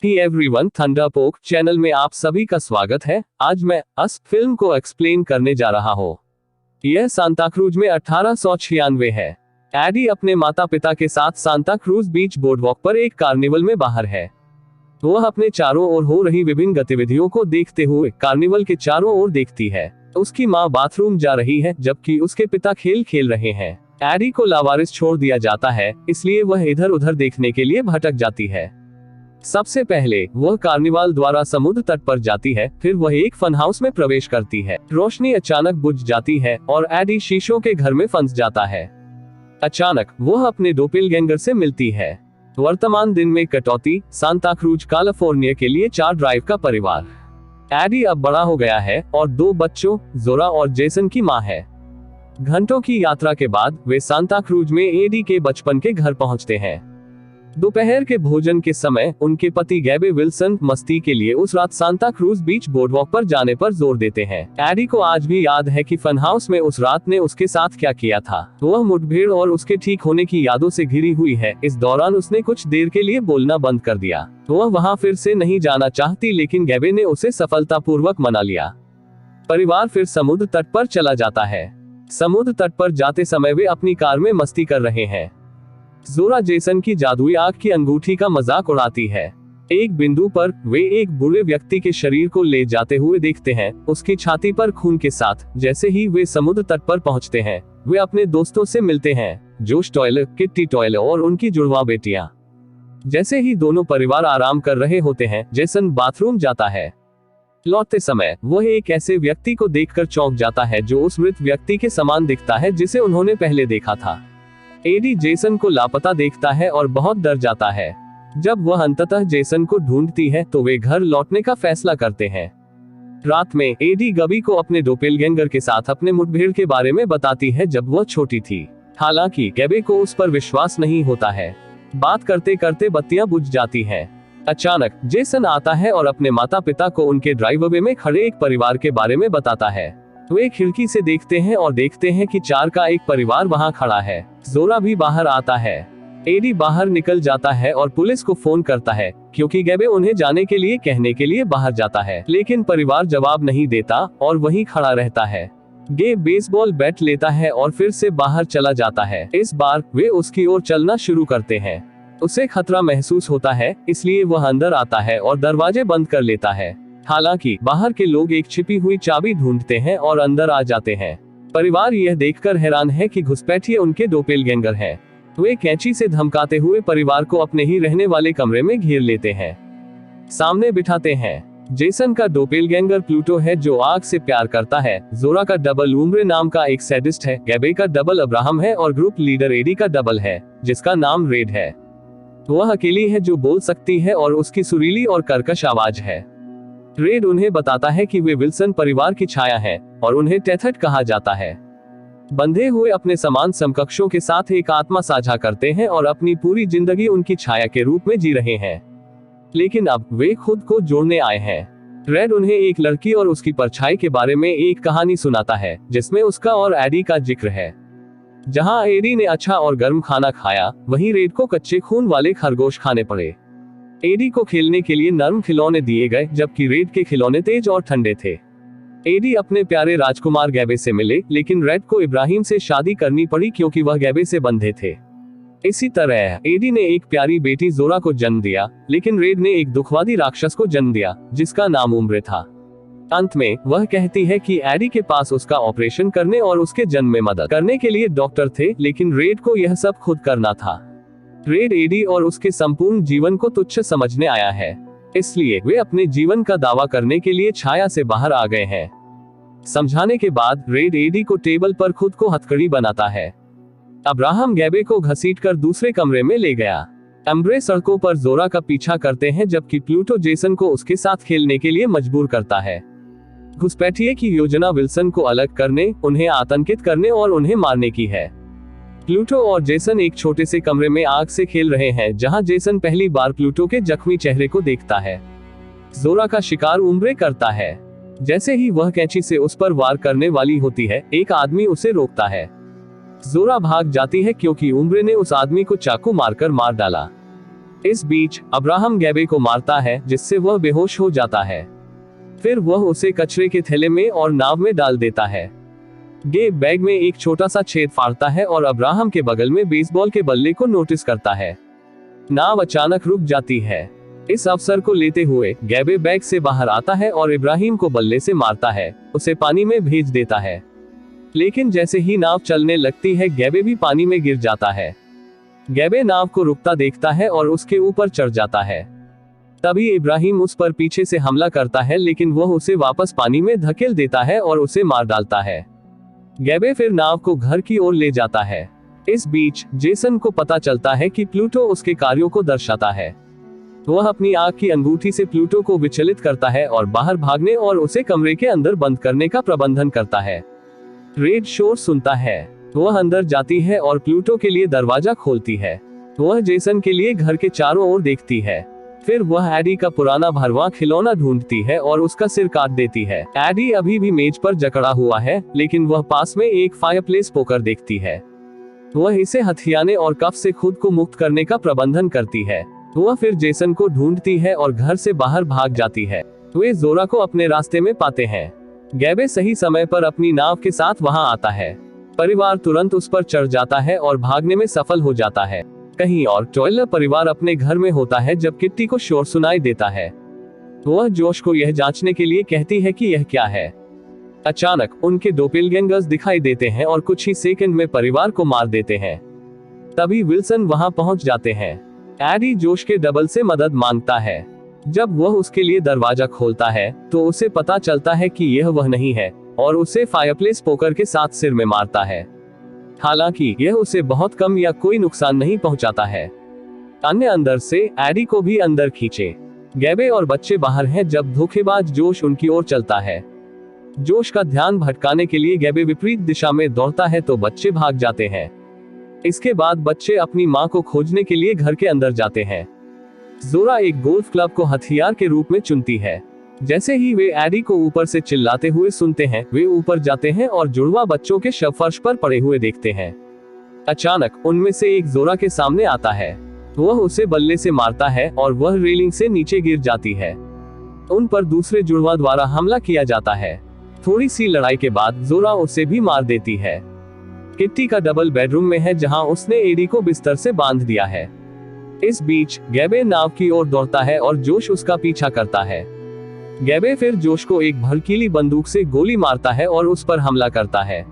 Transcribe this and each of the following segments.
ही everyone, थंडरपोक channel में आप सभी का स्वागत है। आज मैं अस फिल्म को एक्सप्लेन करने जा रहा हूँ। यह सांता क्रूज में 1896 है। एडी अपने माता पिता के साथ सांता क्रूज बीच बोर्डवॉक पर एक कार्निवल में बाहर है। वह अपने चारों ओर हो रही विभिन्न गतिविधियों को देखते हुए कार्निवल के चारों ओर देखती है। उसकी माँ बाथरूम जा रही है जबकि उसके पिता खेल खेल रहे हैं। एडी को लावारिस छोड़ दिया जाता है, इसलिए वह इधर उधर देखने के लिए भटक जाती है। सबसे पहले वह कार्निवाल द्वारा समुद्र तट पर जाती है, फिर वह एक फन हाउस में प्रवेश करती है। रोशनी अचानक बुझ जाती है और एडी शीशों के घर में फंस जाता है। अचानक वह अपने डोपेलगैंगर से मिलती है। वर्तमान दिन में कटौती, सांता क्रूज कैलिफोर्निया के लिए 4 ड्राइव का परिवार। एडी अब बड़ा हो गया है और 2 बच्चों जोरा और जेसन की माँ है। घंटों की यात्रा के बाद वे सांता क्रूज में एडी के बचपन के घर पहुंचते हैं। दोपहर के भोजन के समय उनके पति गैबे विल्सन मस्ती के लिए उस रात सांता क्रूज बीच बोर्डवॉक पर जाने पर जोर देते हैं। एडी को आज भी याद है कि फन हाउस में उस रात ने उसके साथ क्या किया था। वह मुठभेड़ और उसके ठीक होने की यादों से घिरी हुई है। इस दौरान उसने कुछ देर के लिए बोलना बंद कर दिया। वह वहाँ फिर से नहीं जाना चाहती, लेकिन गैबे ने उसे सफलतापूर्वक मना लिया। परिवार फिर समुद्र तट पर चला जाता है। समुद्र तट पर जाते समय वे अपनी कार में मस्ती कर रहे हैं। जोरा जेसन की जादुई आग की अंगूठी का मजाक उड़ाती है। एक बिंदु पर वे एक बुरे व्यक्ति के शरीर को ले जाते हुए देखते हैं, उसकी छाती पर खून के साथ। जैसे ही वे समुद्र तट पर पहुंचते हैं, वे अपने दोस्तों से मिलते हैं, जोश टॉयल, किट्टी टॉयल और उनकी जुड़वा बेटियां। जैसे ही दोनों परिवार आराम कर रहे होते हैं, जेसन बाथरूम जाता है। लौटते समय वह एक ऐसे व्यक्ति को देखकर चौंक जाता है जो उस मृत व्यक्ति के समान दिखता है जिसे उन्होंने पहले देखा था। एडी जेसन को लापता देखता है और बहुत डर जाता है। जब वह अंततः जेसन को ढूंढती है तो वे घर लौटने का फैसला करते हैं। रात में एडी गबी को अपने डोपेलगैंगर के साथ अपने मुठभेड़ के बारे में बताती है जब वह छोटी थी। हालांकि गैबे को उस पर विश्वास नहीं होता है। बात करते करते बत्तियां बुझ जाती हैं। अचानक जेसन आता है और अपने माता पिता को उनके ड्राइववे में खड़े एक परिवार के बारे में बताता है। वे खिड़की से देखते हैं और देखते हैं कि 4 का एक परिवार वहां खड़ा है। जोरा भी बाहर आता है। एडी बाहर निकल जाता है और पुलिस को फोन करता है, क्योंकि गैबे उन्हें जाने के लिए कहने के लिए बाहर जाता है, लेकिन परिवार जवाब नहीं देता और वहीं खड़ा रहता है। गे बेसबॉल बैट लेता है और फिर से बाहर चला जाता है। इस बार वे उसकी ओर चलना शुरू करते हैं। उसे खतरा महसूस होता है, इसलिए वह अंदर आता है और दरवाजे बंद कर लेता है। हालांकि बाहर के लोग एक छिपी हुई चाबी ढूंढते हैं और अंदर आ जाते हैं। परिवार यह देखकर हैरान है कि घुसपैठिए उनके डोपेलगैंगर हैं। वे कैंची से धमकाते हुए परिवार को अपने ही रहने वाले कमरे में घेर लेते हैं, सामने बिठाते हैं। जेसन का डोपेलगैंगर प्लूटो है जो आग से प्यार करता है। जोरा का डबल उम्रे नाम का एक सैडिस्ट है। गैबे का डबल अब्राहम है और ग्रुप लीडर एडी का डबल है, जिसका नाम रेड है। वह अकेली है जो बोल सकती है और उसकी सुरीली और कर्कश आवाज है। रेड उन्हें बताता है कि वे विल्सन परिवार की छाया हैं और उन्हें टेथट कहा जाता है। बंधे हुए अपने समान समकक्षों के साथ एक आत्मा साझा करते हैं और अपनी पूरी जिंदगी उनकी छाया के रूप में जी रहे हैं, लेकिन अब वे खुद को जोड़ने आए हैं। रेड उन्हें एक लड़की और उसकी परछाई के बारे में एक कहानी सुनाता है, जिसमें उसका और एडी का जिक्र है। जहां एडी ने अच्छा और गर्म खाना खाया, वहीं रेड को कच्चे खून वाले खरगोश खाने पड़े। एडी को खेलने के लिए नर्म खिलौने दिए गए, जबकि रेड के खिलौने तेज और ठंडे थे। एडी अपने प्यारे राजकुमार गैबे से मिले, लेकिन रेड को इब्राहिम से शादी करनी पड़ी क्योंकि वह गैबे से बंधे थे। इसी तरह एडी ने एक प्यारी बेटी जोरा को जन्म दिया, लेकिन रेड ने एक दुखवादी राक्षस को जन्म दिया जिसका नाम उम्रे था। अंत में वह कहती है कि एडी के पास उसका ऑपरेशन करने और उसके जन्म में मदद करने के लिए डॉक्टर थे, लेकिन रेड को यह सब खुद करना था। रेड एडी और उसके संपूर्ण जीवन को तुच्छ समझने आया है, इसलिए वे अपने जीवन का दावा करने के लिए छाया से बाहर आ गए हैं। समझाने के बाद रेड एडी को टेबल पर खुद को हथकड़ी बनाता है। अब्राहम गैबे को घसीटकर दूसरे कमरे में ले गया। एम्ब्रे सड़कों पर जोरा का पीछा करते हैं, जबकि प्लूटो जेसन को उसके साथ खेलने के लिए मजबूर करता है। घुसपैठिए की योजना विल्सन को अलग करने, उन्हें आतंकित करने और उन्हें मारने की है। प्लूटो और जेसन एक छोटे से कमरे में आग से खेल रहे हैं, जहां जेसन पहली बार प्लूटो के जख्मी चेहरे को देखता है। जोरा का शिकार उम्रे करता है। जैसे ही वह कैंची से उस पर वार करने वाली होती है, एक आदमी उसे रोकता है। जोरा भाग जाती है क्योंकि उम्रे ने उस आदमी को चाकू मारकर मार डाला। इस बीच अब्राहम गैबे को मारता है, जिससे वह बेहोश हो जाता है। फिर वह उसे कचरे के थैले में और नाव में डाल देता है। गेब बैग में एक छोटा सा छेद फाड़ता है और अब्राहम के बगल में बेसबॉल के बल्ले को नोटिस करता है। नाव अचानक रुक जाती है। इस अवसर को लेते हुए गैबे बैग से बाहर आता है और इब्राहिम को बल्ले से मारता है, उसे पानी में भेज देता है। लेकिन जैसे ही नाव चलने लगती है, गैबे भी पानी में गिर जाता है। गैबे नाव को रुकता देखता है और उसके ऊपर चढ़ जाता है। तभी इब्राहिम उस पर पीछे से हमला करता है, लेकिन वह उसे वापस पानी में धकेल देता है और उसे मार डालता है। गैबे फिर नाव को घर की ओर ले जाता है। इस बीच जेसन को पता चलता है कि प्लूटो उसके कार्यों को दर्शाता है। वह अपनी आंख की अंगूठी से प्लूटो को विचलित करता है और बाहर भागने और उसे कमरे के अंदर बंद करने का प्रबंधन करता है। रेड शोर सुनता है। वह अंदर जाती है और प्लूटो के लिए दरवाजा खोलती है। वह जेसन के लिए घर के चारों ओर देखती है। फिर वह एडी का पुराना भरवा खिलौना ढूंढती है और उसका सिर काट देती है। एडी अभी भी मेज पर जकड़ा हुआ है, लेकिन वह पास में एक फायरप्लेस पोकर देखती है। वह इसे हथियाने और कफ से खुद को मुक्त करने का प्रबंधन करती है। वह फिर जेसन को ढूंढती है और घर से बाहर भाग जाती है। वे जोरा को अपने रास्ते में पाते हैं। गैबे सही समय पर अपनी नाव के साथ वहां आता है। परिवार तुरंत उस पर चढ़ जाता है और भागने में सफल हो जाता है। कहीं और टॉयलर परिवार अपने घर में होता है जब किट्टी को शोर सुनाई देता है। वह जोश को यह जांचने के लिए कहती है कि यह क्या है। अचानक उनके डोपेलगैंगर्स दिखाई देते हैं और कुछ ही सेकंड में परिवार को मार देते हैं। तभी विल्सन वहां पहुंच जाते हैं। एडी जोश के डबल से मदद मांगता है। जब वह उसके लिए दरवाजा खोलता है तो उसे पता चलता है कि यह वह नहीं है और उसे फायरप्लेस पोकर के साथ सिर में मारता है। हालांकि यह उसे बहुत कम या कोई नुकसान नहीं पहुंचाता है। अन्य अंदर से एडी को भी अंदर खींचे। गैबे और बच्चे बाहर हैं जब धोखेबाज जोश उनकी ओर चलता है। जोश का ध्यान भटकाने के लिए गैबे विपरीत दिशा में दौड़ता है तो बच्चे भाग जाते हैं। इसके बाद बच्चे अपनी मां को खोजने के लिए घर के अंदर जाते हैं। जोरा एक गोल्फ क्लब को हथियार के रूप में चुनती है। जैसे ही वे एडी को ऊपर से चिल्लाते हुए सुनते हैं, वे ऊपर जाते हैं और जुड़वा बच्चों के शव फर्श पर पड़े हुए देखते हैं। अचानक उनमें से एक जोरा के सामने आता है। वह उसे बल्ले से मारता है और वह रेलिंग से नीचे गिर जाती है। उन पर दूसरे जुड़वा द्वारा हमला किया जाता है। थोड़ी सी लड़ाई के बाद जोरा उसे भी मार देती है। किट्टी का डबल बेडरूम में है जहां उसने एडी को बिस्तर से बांध दिया है। इस बीच गैबे नाव की ओर दौड़ता है और जोश उसका पीछा करता है। गैबे फिर जोश को एक भड़कीली बंदूक से गोली मारता है और उस पर हमला करता है।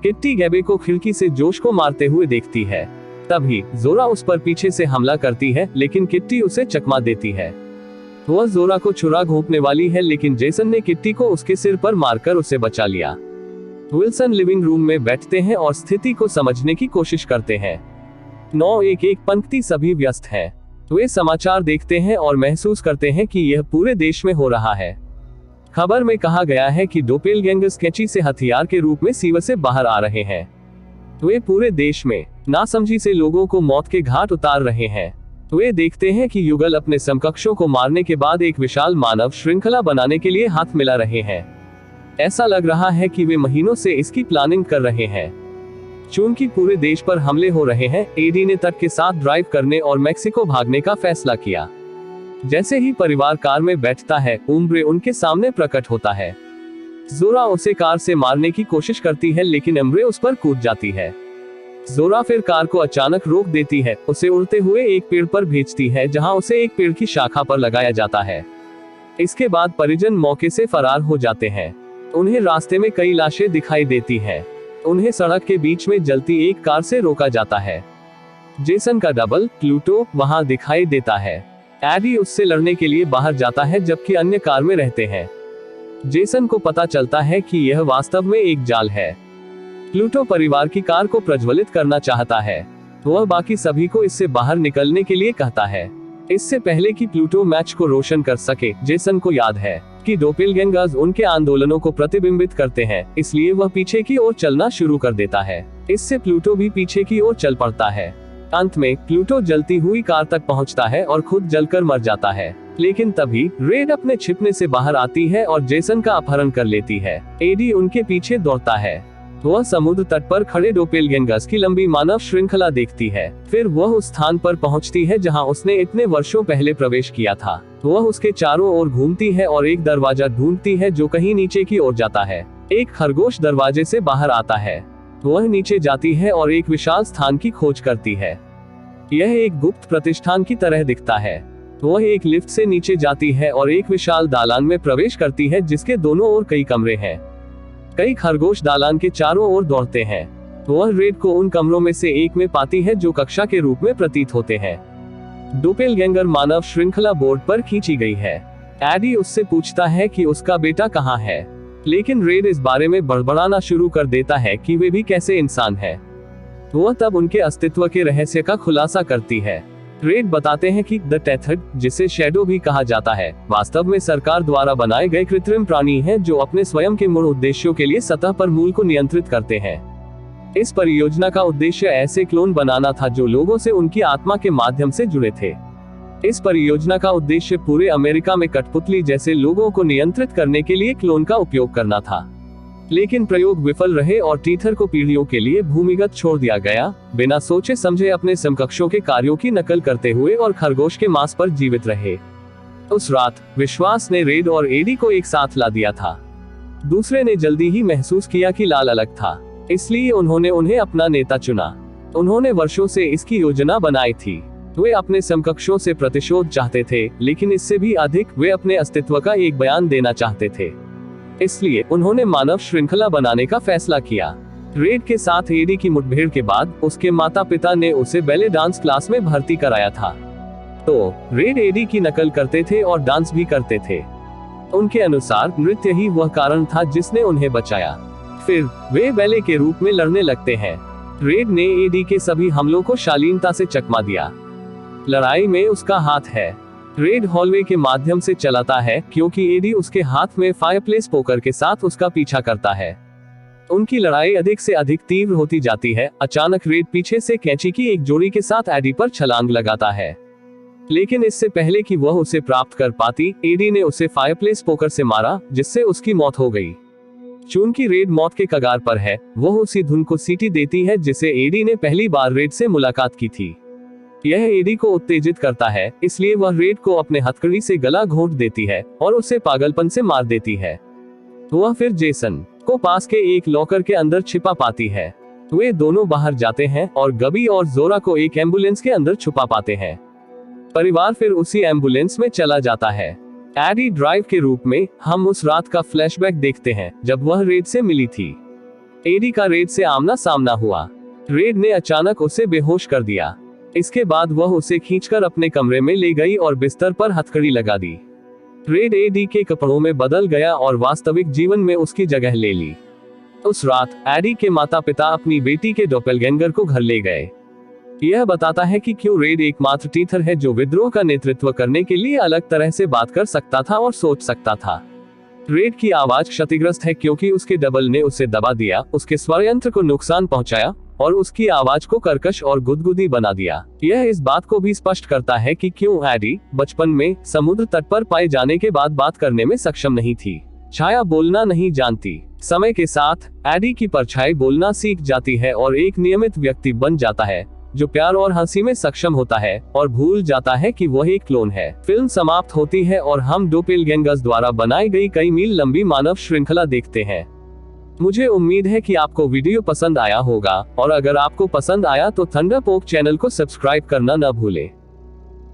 किट्टी गैबे को खिड़की से जोश को मारते हुए देखती है। तभी जोरा उस पर पीछे से हमला करती है, लेकिन किट्टी उसे चकमा देती है। वह जोरा को छुरा घोंपने वाली है, लेकिन जेसन ने किट्टी को उसके सिर पर मारकर उसे बचा लिया। विल्सन लिविंग रूम में बैठते हैं और स्थिति को समझने की कोशिश करते हैं। 911 पंक्ति सभी व्यस्त हैं। वे समाचार देखते हैं और महसूस करते हैं कि यह पूरे देश में हो रहा है। खबर में कहा गया है कि डोपेलगैंगर्स कैंची से हथियार के रूप में सीवर से बाहर आ रहे हैं। वे पूरे देश में नासमझी से लोगों को मौत के घाट उतार रहे हैं। वे देखते हैं कि युगल अपने समकक्षों को मारने के बाद एक विशाल मानव श्रृंखला बनाने के लिए हाथ मिला रहे हैं। ऐसा लग रहा है कि वे महीनों से इसकी प्लानिंग कर रहे हैं। चूंकि पूरे देश पर हमले हो रहे हैं, एडी ने तट के साथ ड्राइव करने और मेक्सिको भागने का फैसला किया। जैसे ही परिवार कार में बैठता है, उम्ब्रे उनके सामने प्रकट होता है। जोरा उसे कार से मारने की कोशिश करती है, लेकिन उम्ब्रे उस पर कूद जाती है। जोरा फिर कार को अचानक रोक देती है, उसे उड़ते हुए एक पेड़ पर भेजती है, जहां उसे एक पेड़ की शाखा पर लगाया जाता है। इसके बाद परिजन मौके से फरार हो जाते हैं। उन्हें रास्ते में कई लाशें दिखाई देती हैं। उन्हें सड़क के बीच में जलती एक कार से रोका जाता है। जेसन का डबल प्लूटो वहां दिखाई देता है। एडी उससे लड़ने के लिए बाहर जाता है, जबकि अन्य कार में रहते हैं। जेसन को पता चलता है कि यह वास्तव में एक जाल है। प्लूटो परिवार की कार को प्रज्वलित करना चाहता है। वह बाकी सभी को इससे बाहर निकलने के लिए कहता है। इससे पहले कि प्लूटो मैच को रोशन कर सके, जेसन को याद है कि डोपेलगैंगर्स उनके आंदोलनों को प्रतिबिंबित करते हैं, इसलिए वह पीछे की ओर चलना शुरू कर देता है। इससे प्लूटो भी पीछे की ओर चल पड़ता है। अंत में प्लूटो जलती हुई कार तक पहुंचता है और खुद जलकर मर जाता है। लेकिन तभी रेड अपने छिपने से बाहर आती है और जेसन का अपहरण कर लेती है। एडी उनके पीछे दौड़ता है। वह समुद्र तट पर खड़े डोपेलगेंगर्स की लंबी मानव श्रृंखला देखती है। फिर वह उस स्थान पर पहुंचती है जहां उसने इतने वर्षों पहले प्रवेश किया था। वह उसके चारों ओर घूमती है और एक दरवाजा ढूंढती है जो कहीं नीचे की ओर जाता है। एक खरगोश दरवाजे से बाहर आता है। वह नीचे जाती है और एक विशाल स्थान की खोज करती है। यह एक गुप्त प्रतिष्ठान की तरह दिखता है। वह एक लिफ्ट से नीचे जाती है और एक विशाल दालान में प्रवेश करती है जिसके दोनों ओर कई कमरे हैं। कई खरगोश दालान के चारों ओर दौड़ते हैं। वह रेड को उन कमरों में से एक में पाती है जो कक्षा के रूप में प्रतीत होते हैं। डोपेलगैंगर मानव श्रृंखला बोर्ड पर खींची गई है। एडी उससे पूछता है कि उसका बेटा कहाँ है, लेकिन रेड इस बारे में बड़बड़ाना शुरू कर देता है कि वे भी कैसे इंसान हैं। वह तब उनके अस्तित्व के रहस्य का खुलासा करती है। रेड बताते हैं कि द टेथर्ड, जिसे शैडो भी कहा जाता है, वास्तव में सरकार द्वारा बनाए गए कृत्रिम प्राणी हैं जो अपने स्वयं के मूल उद्देश्यों के लिए सतह पर मूल को नियंत्रित करते हैं। इस परियोजना का उद्देश्य ऐसे क्लोन बनाना था जो लोगों से उनकी आत्मा के माध्यम से जुड़े थे। इस परियोजना का उद्देश्य पूरे अमेरिका में कठपुतली जैसे लोगों को नियंत्रित करने के लिए क्लोन का उपयोग करना था, लेकिन प्रयोग विफल रहे और टीथर को पीढ़ियों के लिए भूमिगत छोड़ दिया गया, बिना सोचे समझे अपने समकक्षों के कार्यों की नकल करते हुए और खरगोश के मांस पर जीवित रहे। उस रात विश्वास ने रेड और एडी को एक साथ ला दिया था। दूसरे ने जल्दी ही महसूस किया कि लाल अलग था, इसलिए उन्होंने उन्हें अपना नेता चुना। उन्होंने वर्षों से इसकी योजना बनाई थी। वे अपने समकक्षों से प्रतिशोध चाहते थे, लेकिन इससे भी अधिक वे अपने अस्तित्व का एक बयान देना चाहते थे। इसलिए उन्होंने मानव श्रृंखला बनाने का फैसला किया। रेड के साथ एडी की मुठभेड़ के बाद उसके माता पिता ने उसे बैले डांस क्लास में भर्ती कराया था। तो रेड एडी की नकल करते थे और डांस भी करते थे। उनके अनुसार नृत्य ही वह कारण था जिसने उन्हें बचाया। फिर वे बैले के रूप में लड़ने लगते हैं। रेड ने एडी के सभी हमलों को शालीनता से चकमा दिया। लड़ाई में उसका हाथ है। रेड हॉलवे के माध्यम से चलाता है क्योंकि एडी उसके हाथ में फायरप्लेस पोकर के साथ उसका पीछा करता है। उनकी लड़ाई अधिक से अधिक तीव्र होती जाती है। अचानक रेड पीछे से कैंची की एक जोड़ी के साथ एडी पर छलांग लगाता है, लेकिन इससे पहले कि वह उसे प्राप्त कर पाती, एडी ने उसे फायरप्लेस पोकर से मारा, जिससे उसकी मौत हो गई। चूंकि रेड मौत के कगार पर है, वह उसी धुन को सीटी देती है जिसे एडी ने पहली बार रेड से मुलाकात की थी। यह एडी को उत्तेजित करता है, इसलिए वह रेड को अपने हथकड़ी से गला घोंट देती है और उसे पागलपन से मार देती है। वह फिर जेसन को पास के एक लॉकर के अंदर छिपा पाती है। वे दोनों बाहर जाते हैं और गबी और जोरा को एक एम्बुलेंस के अंदर छुपा पाते हैं। परिवार फिर उसी एम्बुलेंस में चला जाता है। एडी ड्राइव के रूप में हम उस रात का फ्लैशबैक देखते हैं जब वह रेड से मिली थी। एडी का रेड से आमना सामना हुआ। रेड ने अचानक उसे बेहोश कर दिया। इसके बाद वह उसे खींचकर अपने कमरे में ले गई और बिस्तर पर हथकड़ी लगा दी। रेड एडी के कपड़ों में बदल गया और वास्तविक जीवन में उसकी जगह ले ली। उस रात एडी के माता पिता अपनी बेटी के डोपेलगैंगर को घर ले गए। यह बताता है कि क्यों रेड एकमात्र टीथर है जो विद्रोह का नेतृत्व करने के लिए अलग तरह से बात कर सकता था और सोच सकता था। रेड की आवाज क्षतिग्रस्त है क्योंकि उसके डबल ने उसे दबा दिया, उसके स्वर यंत्र को नुकसान पहुंचाया और उसकी आवाज को कर्कश और गुदगुदी बना दिया। यह इस बात को भी स्पष्ट करता है कि क्यों एडी बचपन में समुद्र तट पर पाए जाने के बाद बात करने में सक्षम नहीं थी। छाया बोलना नहीं जानती। समय के साथ एडी की परछाई बोलना सीख जाती है और एक नियमित व्यक्ति बन जाता है जो प्यार और हंसी में सक्षम होता है और भूल जाता है कि वह एक क्लोन है। फिल्म समाप्त होती है और हम डोपेलगैंगर्स द्वारा बनाई गई कई मील लंबी मानव श्रृंखला देखते हैं। मुझे उम्मीद है कि आपको वीडियो पसंद आया होगा, और अगर आपको पसंद आया तो थंडरपोक चैनल को सब्सक्राइब करना न भूलें।